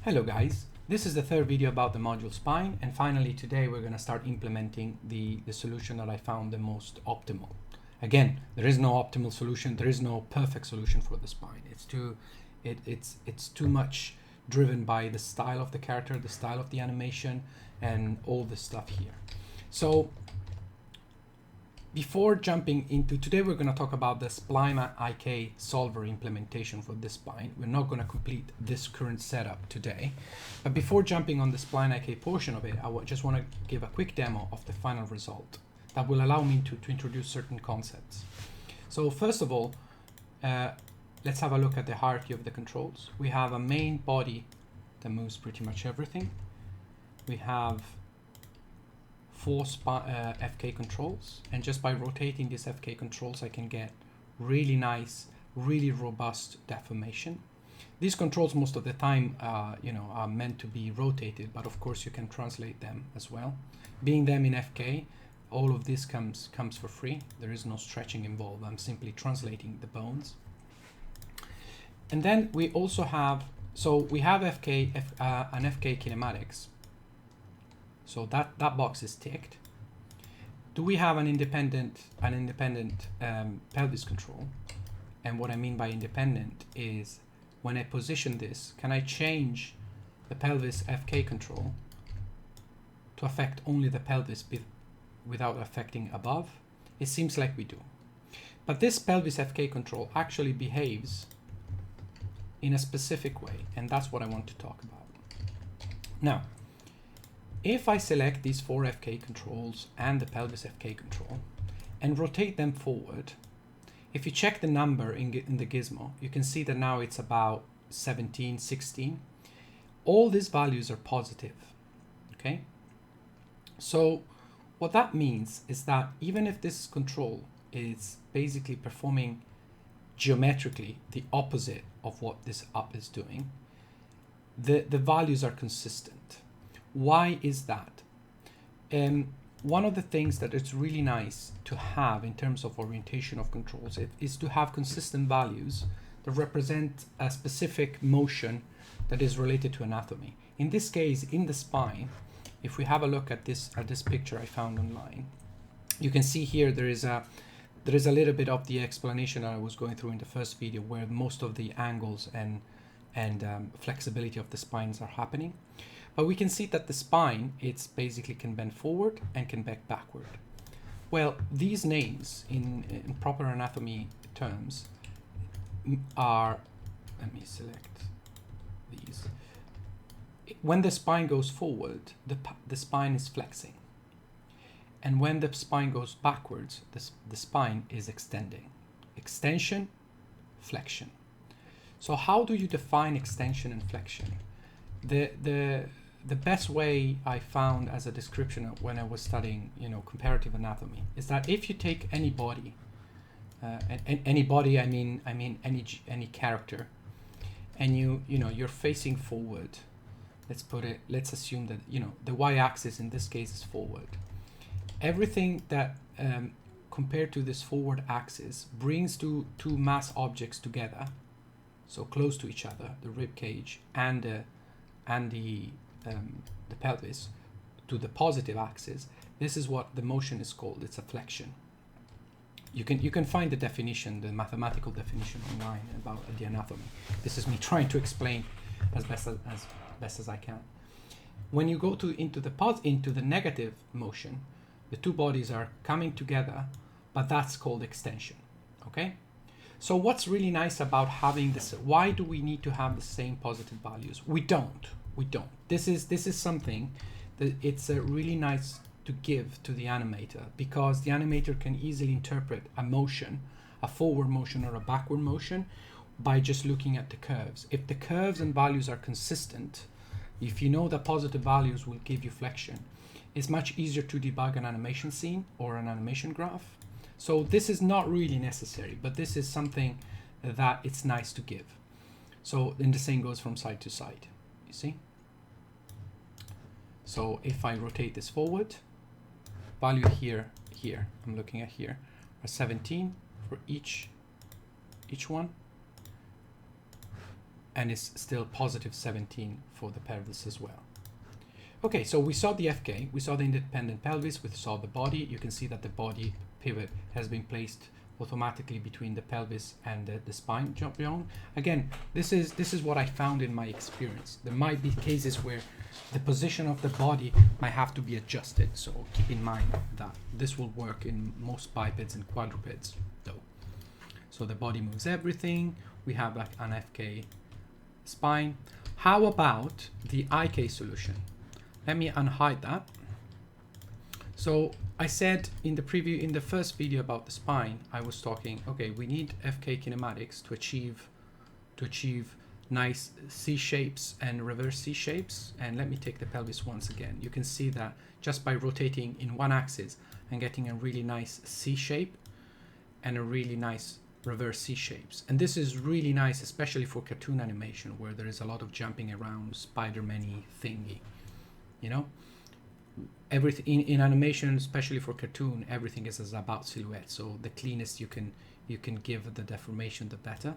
Hello guys, this is the third video about the module spine, and finally today we're going to start implementing the solution that I found the most optimal. Again, there is no optimal solution, there is no perfect solution for the spine. It's too much driven by the style of the character, the style of the animation, and all this stuff here. So before jumping into today, we're going to talk about the Spline IK solver implementation for this spine. We're not going to complete this current setup today, but before jumping on the Spline IK portion of it, I just want to give a quick demo of the final result that will allow me to introduce certain concepts. So first of all, let's have a look at the hierarchy of the controls. We have a main body that moves pretty much everything. We have 4 FK controls, and just by rotating these FK controls I can get really nice, really robust deformation. These controls most of the time are meant to be rotated, but of course you can translate them as well. Being them in FK, all of this comes for free. There is no stretching involved. I'm simply translating the bones. And then we also have, we have an FK kinematics. So that box is ticked. Do we have an independent pelvis control? And what I mean by independent is when I position this, can I change the pelvis FK control to affect only the pelvis without affecting above? It seems like we do. But this pelvis FK control actually behaves in a specific way, and that's what I want to talk about. Now, if I select these 4 FK controls and the pelvis FK control and rotate them forward, if you check the number in the gizmo, you can see that now it's about 17, 16. All these values are positive, okay? So what that means is that even if this control is basically performing geometrically the opposite of what this up is doing, the values are consistent. Why is that? One of the things that it's really nice to have in terms of orientation of controls is to have consistent values that represent a specific motion that is related to anatomy. In this case, in the spine, if we have a look at this picture I found online, you can see here there is a little bit of the explanation that I was going through in the first video, where most of the angles and flexibility of the spines are happening. But we can see that the spine, it's basically can bend forward and can bend backward. Well, these names in proper anatomy terms are, let me select these. When the spine goes forward, the spine is flexing. And when the spine goes backwards, the spine is extending. Extension, flexion. So how do you define extension and flexion? The best way I found as a description when I was studying, comparative anatomy, is that if you take any body, I mean any character, and you're facing forward. Let's assume that the y-axis in this case is forward. Everything that compared to this forward axis brings two mass objects together, so close to each other, the rib cage and the pelvis, to the positive axis. This is what the motion is called. It's a flexion. You can find the definition, the mathematical definition online about the anatomy. This is me trying to explain as best as I can. When you go into the negative motion, the two bodies are coming together, but that's called extension. Okay? So what's really nice about having this? Why do we need to have the same positive values? We don't. This is something that it's really nice to give to the animator, because the animator can easily interpret a motion, a forward motion or a backward motion, by just looking at the curves. If the curves and values are consistent, if you know that positive values will give you flexion, it's much easier to debug an animation scene or an animation graph. So this is not really necessary, but this is something that it's nice to give. So then the same goes from side to side, you see? So if I rotate this forward, value here, I'm looking at here, are 17 for each one. and it's still positive 17 for the pelvis as well. Okay, so we saw the FK, we saw the independent pelvis, we saw the body. You can see that the body pivot has been placed automatically between the pelvis and the spine bone. Again, this is what I found in my experience. There might be cases where the position of the body might have to be adjusted, so keep in mind that this will work in most bipeds and quadrupeds though. So the body moves everything. We have like an FK spine. How about the IK solution? Let me unhide that. So I said in the first video about the spine, I was talking, okay, we need FK kinematics to achieve nice C shapes and reverse C shapes. And let me take the pelvis once again. You can see that just by rotating in one axis and getting a really nice C shape and a really nice reverse C shapes. And this is really nice, especially for cartoon animation where there is a lot of jumping around, Spider-Man-y thingy, you know? Everything in animation, especially for cartoon, everything is about silhouette. So the cleanest you can give the deformation, the better.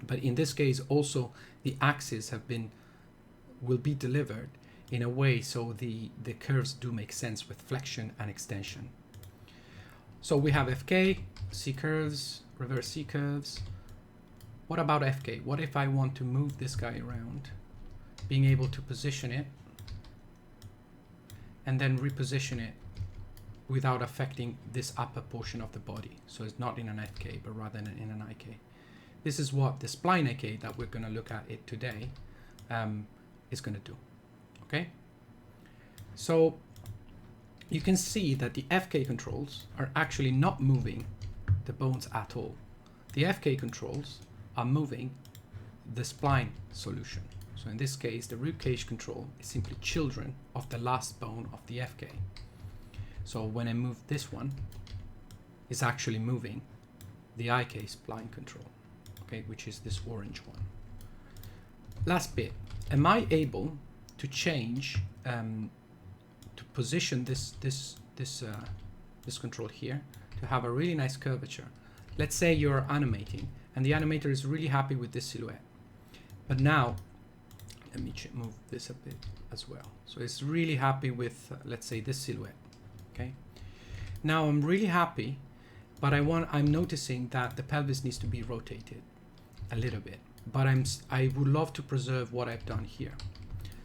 But in this case, also the axes will be delivered in a way so the curves do make sense with flexion and extension. So we have FK, C curves, reverse C curves. What about FK? What if I want to move this guy around? Being able to position it and then reposition it without affecting this upper portion of the body. So it's not in an FK, but rather in an IK. This is what the spline IK that we're going to look at it today is going to do. Okay? So you can see that the FK controls are actually not moving the bones at all. The FK controls are moving the spline solution. So in this case, the ribcage control is simply children of the last bone of the FK. So when I move this one, it's actually moving the IK spline control, okay, which is this orange one. Last bit, am I able to change, to position this control here to have a really nice curvature? Let's say you're animating and the animator is really happy with this silhouette, but now let me move this a bit as well. So it's really happy with, let's say, this silhouette. Okay. Now I'm really happy, but I'm noticing that the pelvis needs to be rotated a little bit. But I would love to preserve what I've done here.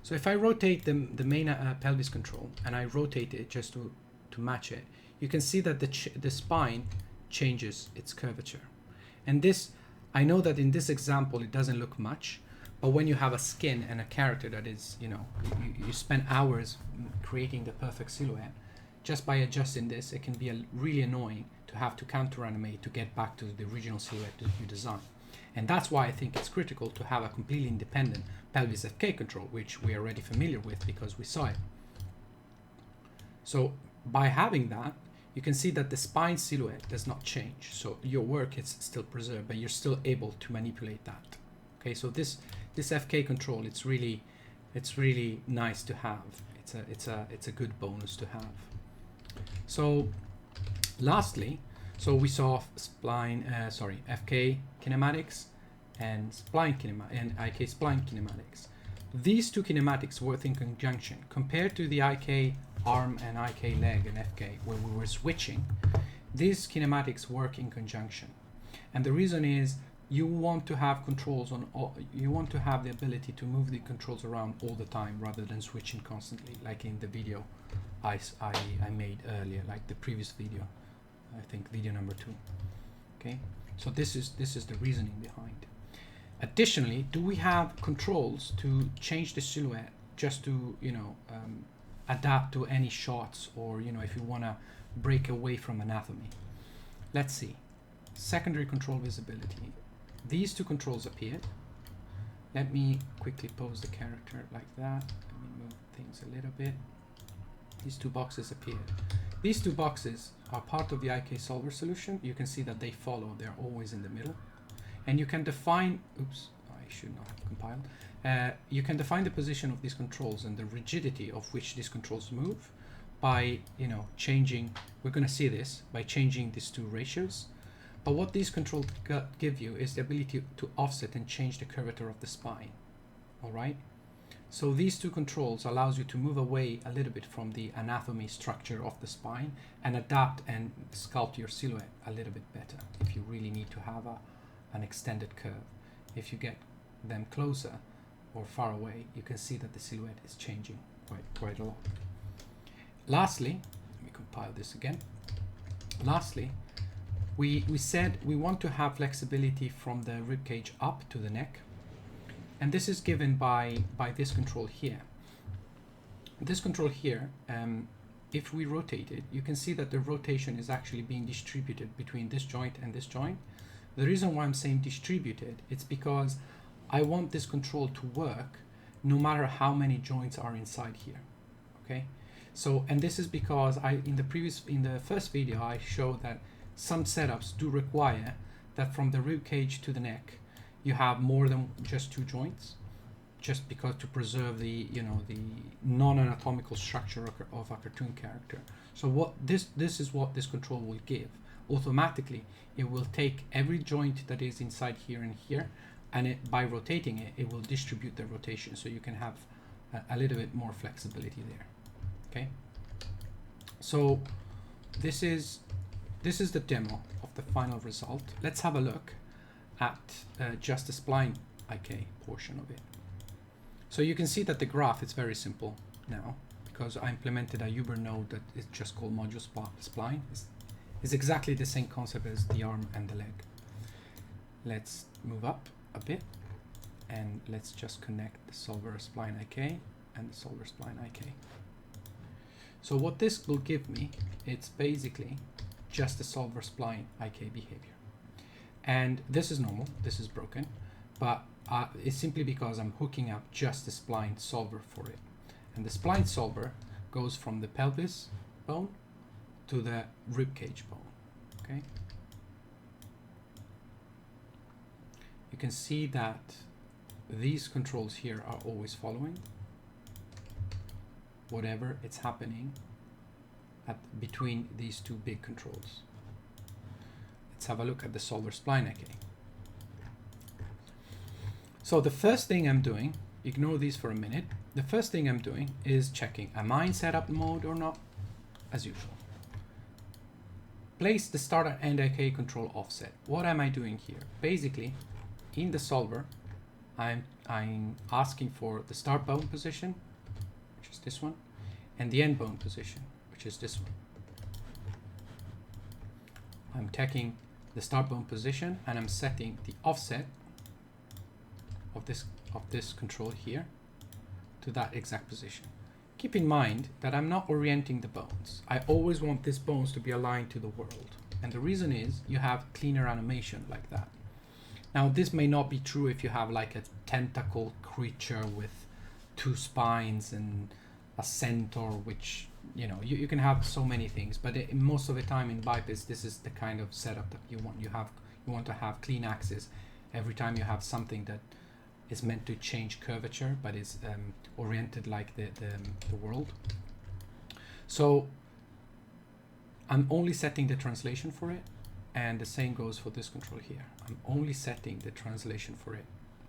So if I rotate the main pelvis control and I rotate it just to match it, you can see that the spine changes its curvature. And this, I know that in this example it doesn't look much. But when you have a skin and a character that is, you know, you spend hours creating the perfect silhouette, just by adjusting this, it can be really annoying to have to counter animate to get back to the original silhouette that you designed. And that's why I think it's critical to have a completely independent pelvis FK control, which we are already familiar with because we saw it. So by having that, you can see that the spine silhouette does not change. So your work is still preserved, but you're still able to manipulate that. Okay, so this FK control, it's really nice to have. It's a good bonus to have. So lastly, so we saw FK kinematics and spline and IK spline kinematics. These two kinematics work in conjunction compared to the IK arm and IK leg and FK where we were switching. These kinematics work in conjunction, and the reason is you want to have controls on all, you want to have the ability to move the controls around all the time rather than switching constantly, like in the video I made earlier, like the previous video, I think video number 2. Okay, so this is the reasoning behind. Additionally, do we have controls to change the silhouette just to, you know, adapt to any shots, or, you know, if you want to break away from anatomy? Let's see. Secondary control visibility. These two controls appeared. Let me quickly pose the character like that. Let me move things a little bit. These two boxes appeared. These two boxes are part of the IK solver solution. You can see that they follow. They're always in the middle. And you can define, oops, I should not have compiled. You can define the position of these controls and the rigidity of which these controls move by, you know, changing, we're going to see this, by changing these two ratios. But what these controls give you is the ability to offset and change the curvature of the spine. All right. So these two controls allows you to move away a little bit from the anatomy structure of the spine and adapt and sculpt your silhouette a little bit better if you really need to have an extended curve. If you get them closer or far away, you can see that the silhouette is changing quite a lot. Lastly, let me compile this again. Lastly, we said we want to have flexibility from the ribcage up to the neck. And this is given by this control here. This control here, if we rotate it, you can see that the rotation is actually being distributed between this joint and this joint. The reason why I'm saying distributed, it's because I want this control to work no matter how many joints are inside here. Okay, so, and this is because in the first video I showed that some setups do require that from the rib cage to the neck you have more than just two joints, just because to preserve the the non-anatomical structure of a cartoon character. So what this is what this control will give. Automatically it will take every joint that is inside here and here, and by rotating it will distribute the rotation, so you can have a little bit more flexibility there. Okay, so this is the demo of the final result. Let's have a look at just the spline IK portion of it. So you can see that the graph is very simple now, because I implemented a Uber node that is just called module spline. It's exactly the same concept as the arm and the leg. Let's move up a bit and let's just connect the solver spline IK and the solver spline IK. So what this will give me, it's basically just the solver spline IK behavior. And this is normal, this is broken, but it's simply because I'm hooking up just the spline solver for it. And the spline solver goes from the pelvis bone to the ribcage bone. Okay, you can see that these controls here are always following whatever it's happening between these two big controls. Let's have a look at the solver spline IK. So the first thing I'm doing, ignore these for a minute. The first thing I'm doing is checking, am I in setup mode or not? As usual. Place the start and end IK control offset. What am I doing here? Basically, in the solver, I'm asking for the start bone position, which is this one, and the end bone position, which is this one. I'm taking the start bone position and I'm setting the offset of this control here to that exact position. Keep in mind that I'm not orienting the bones. I always want these bones to be aligned to the world. And the reason is you have cleaner animation like that. Now this may not be true if you have like a tentacle creature with two spines and a centaur, which you can have so many things, but most of the time in bipeds this is the kind of setup that you want. You want to have clean axis every time you have something that is meant to change curvature but is oriented like the world. So I'm only setting the translation for it, and the same goes for this control here. I'm only setting the translation for it.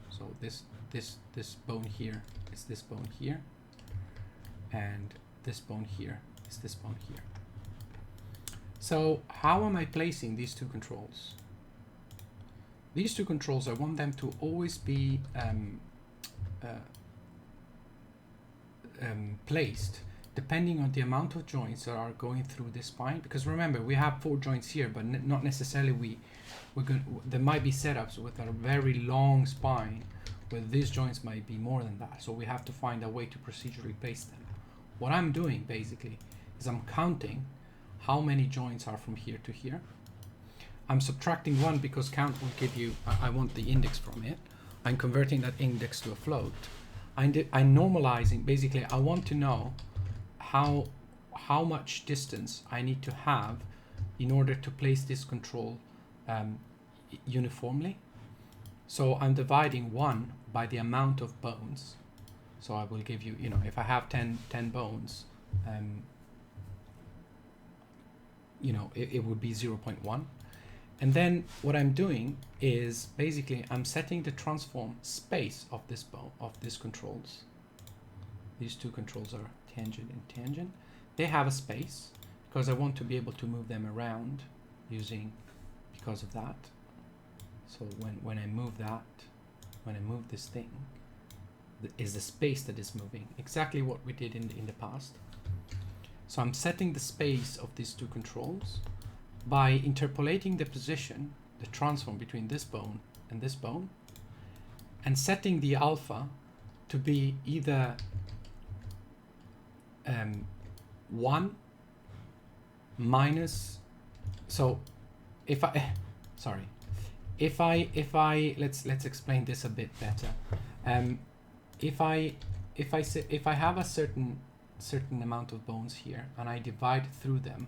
So this bone here is this bone here, and this bone here is this bone here. So how am I placing these two controls? These two controls, I want them to always be placed depending on the amount of joints that are going through this spine. Because remember, we have 4 joints here, but not necessarily there might be setups with a very long spine where these joints might be more than that. So we have to find a way to procedurally place them. What I'm doing basically is I'm counting how many joints are from here to here. I'm subtracting 1 because count will give you, I want the index from it. I'm converting that index to a float. I'm normalizing, basically I want to know how much distance I need to have in order to place this control uniformly. So I'm dividing 1 by the amount of bones. So I will give you, if I have 10 bones, it would be 0.1. And then what I'm doing is basically I'm setting the transform space of this bone, of these controls. These two controls are tangent and tangent. They have a space because I want to be able to move them around because of that. So when I move that, when I move this thing, is the space that is moving, exactly what we did in the past. So I'm setting the space of these two controls by interpolating the position, the transform between this bone and this bone, and setting the alpha to be either 1 minus, so if I let's explain this a bit better. If I have a certain amount of bones here and I divide through them,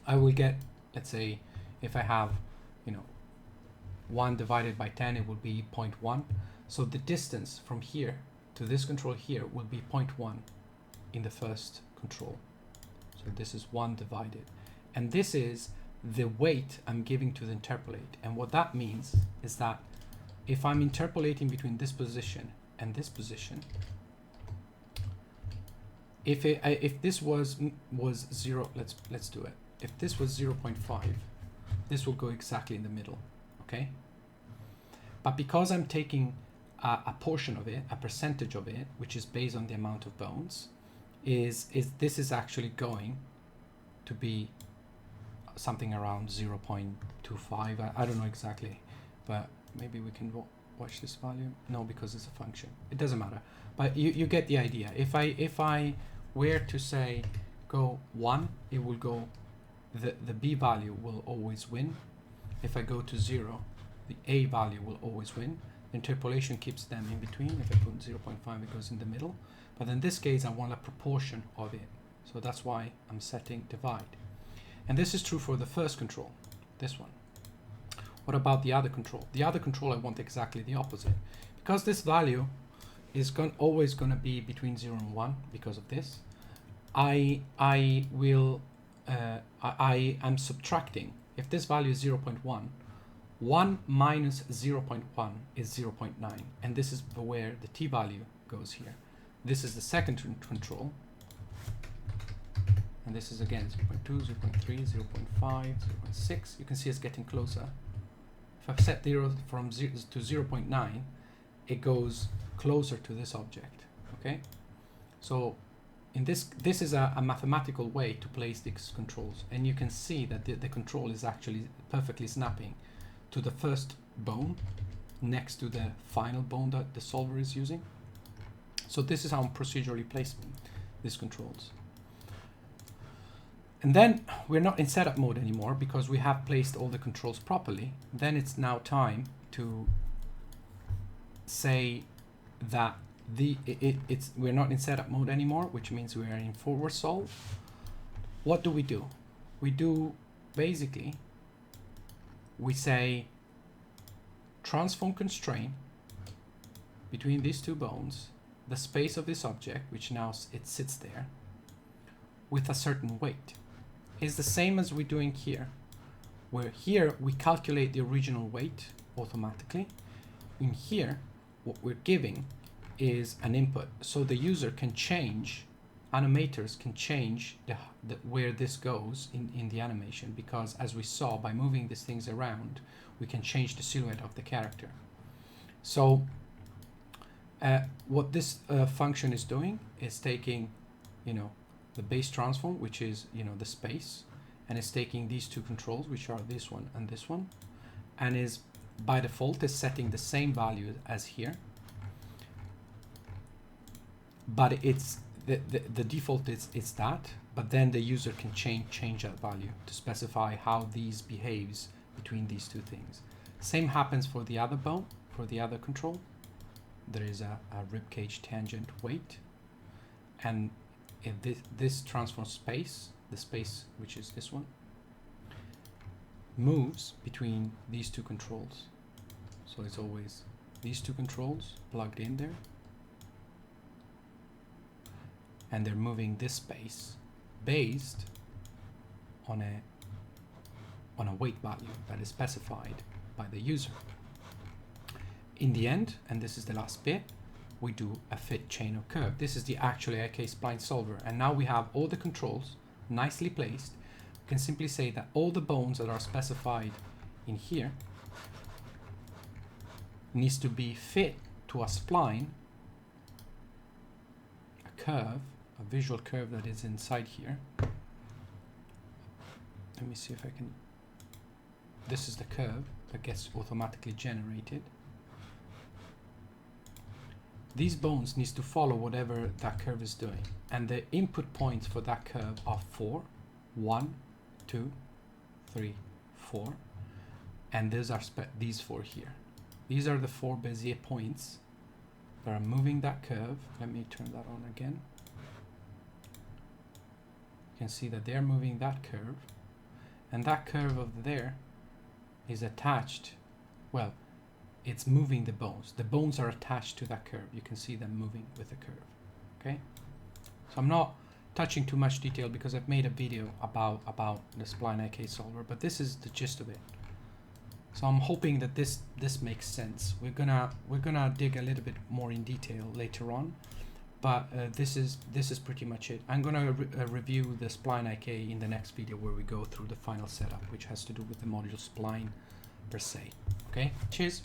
I will get, let's say, if I have, 1 divided by 10, it will be 0.1. So the distance from here to this control here will be 0.1 in the first control. So this is 1 divided. And this is the weight I'm giving to the interpolate. And what that means is that if I'm interpolating between this position and this position, if this was 0, let's do it. If this was 0.5, this will go exactly in the middle, okay? But because I'm taking a portion of it, a percentage of it, which is based on the amount of bones, this is actually going to be something around 0.25. I don't know exactly, but maybe we can watch this value. No, because it's a function. It doesn't matter. But you get the idea. If I were to say go 1, it will go, the B value will always win. If I go to 0, the A value will always win. The interpolation keeps them in between. If I put 0.5, it goes in the middle. But in this case, I want a proportion of it. So that's why I'm setting divide. And this is true for the first control, this one. What about the other control? The other control, I want exactly the opposite. Because this value is always going to be between 0 and 1 because of this, I'm subtracting. If this value is 0.1, 1 minus 0.1 is 0.9. And this is where the t value goes here. This is the second control. And this is again 0.2, 0.3, 0.5, 0.6. You can see it's getting closer. If I've set 0 from 0 to 0.9, it goes closer to this object. Okay? So in this is a mathematical way to place these controls. And you can see that the control is actually perfectly snapping to the first bone next to the final bone that the solver is using. So this is how I'm procedurally placing these controls. And then we're not in setup mode anymore because we have placed all the controls properly. Then it's now time to say that we're not in setup mode anymore, which means we are in forward solve. What do? We do basically, we say transform constraint between these two bones, the space of this object, which now it sits there, with a certain weight. Is the same as we're doing here, where here we calculate the original weight automatically. In here, what we're giving is an input, so the user can change, animators can change where this goes in the animation, because as we saw, by moving these things around, we can change the silhouette of the character. So what this function is doing is taking, the base transform, which is, the space, and it's taking these two controls, which are this one and this one, and is by default is setting the same value as here. But it's the default is that, but then the user can change that value to specify how these behaves between these two things. Same happens for the other bone, for the other control. There is a ribcage tangent weight, and if this transform space, the space which is this one, moves between these two controls. So it's always these two controls plugged in there, and they're moving this space based on on a weight value that is specified by the user. In the end, and this is the last bit, we do a fit chain of curve. This is the actual IkSpline solver, and now we have all the controls nicely placed. We can simply say that all the bones that are specified in here needs to be fit to a spline, a curve, a visual curve that is inside here. Let me see if I can. This is the curve that gets automatically generated. These bones needs to follow whatever that curve is doing, and the input points for that curve are 4, 1, 2, 3, 4, and these are these 4 here. These are the 4 Bezier points that are moving that curve. Let me turn that on again. You can see that they're moving that curve, and that curve over there is attached, well, it's moving the bones. The bones are attached to that curve. You can see them moving with the curve. Okay, so I'm not touching too much detail because I've made a video about the Spline IK solver, but this is the gist of it. So I'm hoping that this makes sense. We're gonna dig a little bit more in detail later on, but this is pretty much it. I'm gonna review the Spline IK in the next video, where we go through the final setup, which has to do with the module Spline per se. Okay, cheers.